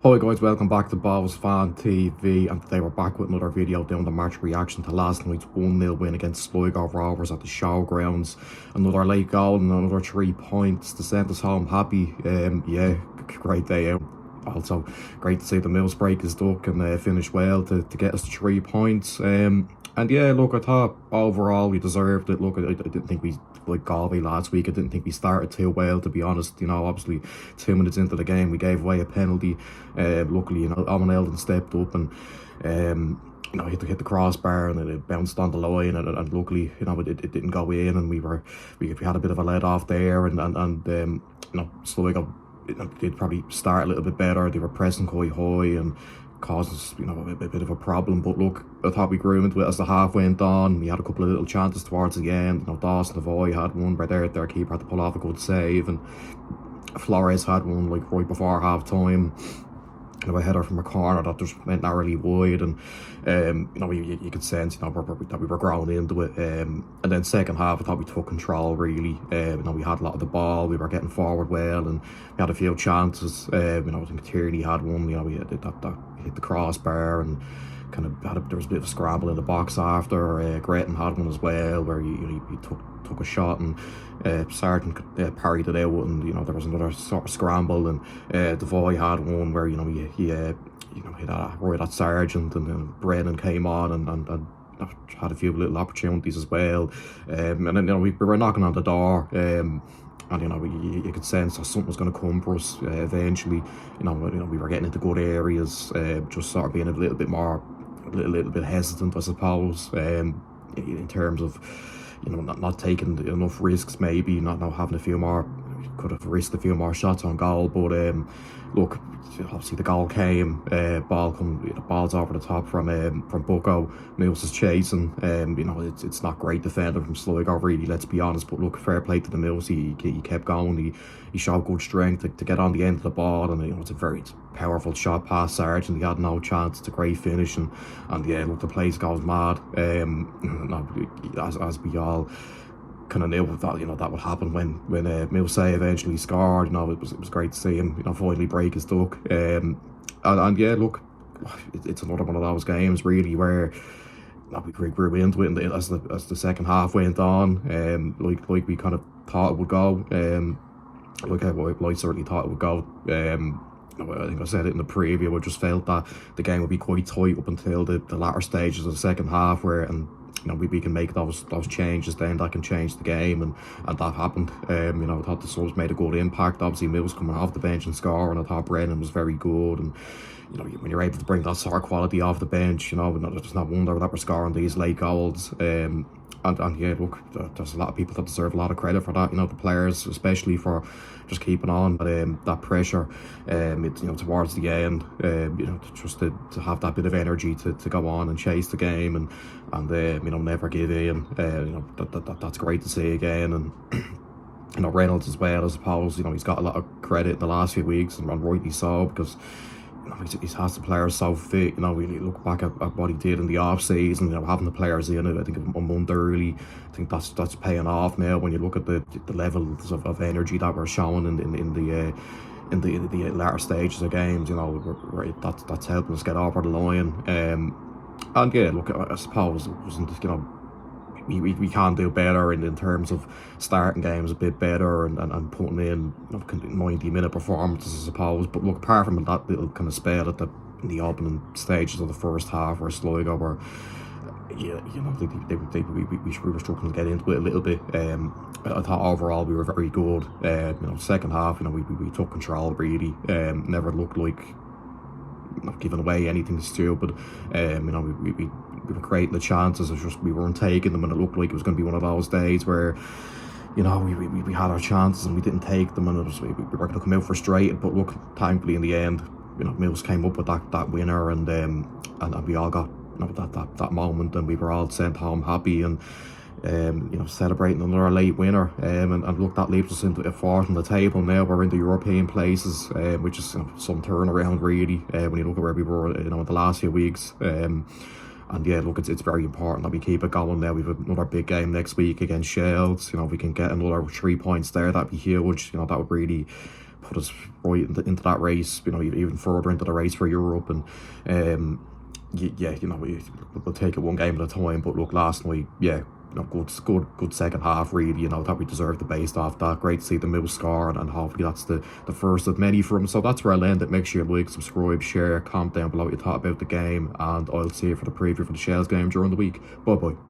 Hi guys, welcome back to Balls Fan TV, and today we're back with another video doing the match reaction to last night's 1-0 win against Sligo Rovers at the Showgrounds. Another late goal and another 3 points to send us home happy. Yeah, great day out. Also, great to see the Mills break his duck and finish well to get us 3 points. And yeah, look, I thought overall we deserved it. Look, I didn't think we, like Galway last week, I didn't think we started too well, to be honest. You know, obviously 2 minutes into the game we gave away a penalty. Luckily, you know, Owen Eldon stepped up and you know, hit the crossbar and it bounced on the line, and luckily, you know, it didn't go in, and we had a bit of a let off there, and you know, Sligo, you know, did probably start a little bit better. They were pressing quite high and caused us, you know, a bit of a problem. But look, I thought we grew into it as the half went on. We had a couple of little chances towards the end. You know, Dawson Avoy had one where their keeper had to pull off a good save, and Flores had one like right before half time. You know, a header from a corner that just went narrowly wide, and you know, you could sense, you know, that we were growing into it. And then second half, I thought we took control really. You know, we had a lot of the ball, we were getting forward well, and we had a few chances. You know, I think Tierney had one. You know, we did that hit the crossbar, and kind of there was a bit of a scramble in the box after. Gretton had one as well, where he took a shot, and Sargent parried it out, and you know, there was another sort of scramble, and Devoy had one where, you know, he you know, hit right at Sargent, and then Brennan came on and had a few little opportunities as well. And then, you know, we were knocking on the door. And you know, you could sense that something was going to come for us eventually. You know, we were getting into good areas, just sort of being a little bit hesitant, I suppose, in terms of, you know, not taking enough risks, maybe not having a few more. Could have risked a few more shots on goal, but look, obviously the goal came. Ball's over the top from Bucko. Mills is chasing. You know, it's not great defending from Sligo, really, let's be honest. But look, fair play to the Mills. He kept going. He showed good strength to get on the end of the ball, and you know, it's a powerful shot past Sargent. He had no chance. It's a great finish, and yeah, look, the place goes mad. As we all kind of knew that, you know, that would happen when Mousset eventually scored. You know, it was great to see him, you know, finally break his duck. And yeah, look, it's another one of those games really where, you know, we grew into it, as the second half went on. Like we kind of thought it would go. Like I certainly thought it would go. I think I said it in the preview. I just felt that the game would be quite tight up until the latter stages of the second half, where, and you know, we can make those changes then that can change the game, and that happened. You know, I thought the subs made a good impact. Obviously, Mills coming off the bench and scoring, and I thought Brennan was very good. And you know, when you're able to bring that sort of quality off the bench, you know, it's not wonder that we're scoring these late goals. And yeah, look, there's a lot of people that deserve a lot of credit for that. You know, the players, especially, for just keeping on that pressure. You know, towards the end, you know, just to have that bit of energy to go on and chase the game, and you know, never give in. You know, that's great to see again. And you know, Reynolds as well, I suppose, you know, he's got a lot of credit in the last few weeks, and rightly so, because you know, he's has the players so fit. You know, we look back at what he did in the off season. You know, having the players in it, I think a month early, I think that's paying off now. When you look at the levels of energy that we're showing in the latter stages of games, you know, that's helping us get over the line. And yeah, look, I suppose it wasn't, you know, we can do better in terms of starting games a bit better, and putting in, you know, 90-minute performances, I suppose. But look, apart from that little kind of spell in the opening stages of the first half, where Sligo were, yeah, you know, we were struggling to get into it a little bit. I thought overall we were very good. You know, second half, you know, we took control really. Never looked like not giving away anything stupid. You know, we were creating the chances. It's just we weren't taking them, and it looked like it was going to be one of those days where, you know, we had our chances and we didn't take them, and it was, we were going to come out frustrated. But look, thankfully in the end, you know, Mills came up with that winner, and we all got, you know, that moment, and we were all sent home happy, and you know, celebrating another late winner. And look, that leaves us into a fourth on the table now. We're in the European places, which is, you know, some turnaround really, when you look at where we were, you know, in the last few weeks. And yeah, look, it's very important that we keep it going now. We've another big game next week against Shells. You know, if we can get another 3 points there, that'd be huge. You know, that would really put us right into that race, you know, even further into the race for Europe. And yeah, you know, we'll take it one game at a time. But look, last night, yeah, you know, good second half, really. You know, that we deserved the base off that. Great to see the Mills score, and hopefully that's the first of many for him. So that's where I'll end it. Make sure you like, subscribe, share, comment down below what you thought about the game, and I'll see you for the preview for the Shells game during the week. Bye bye.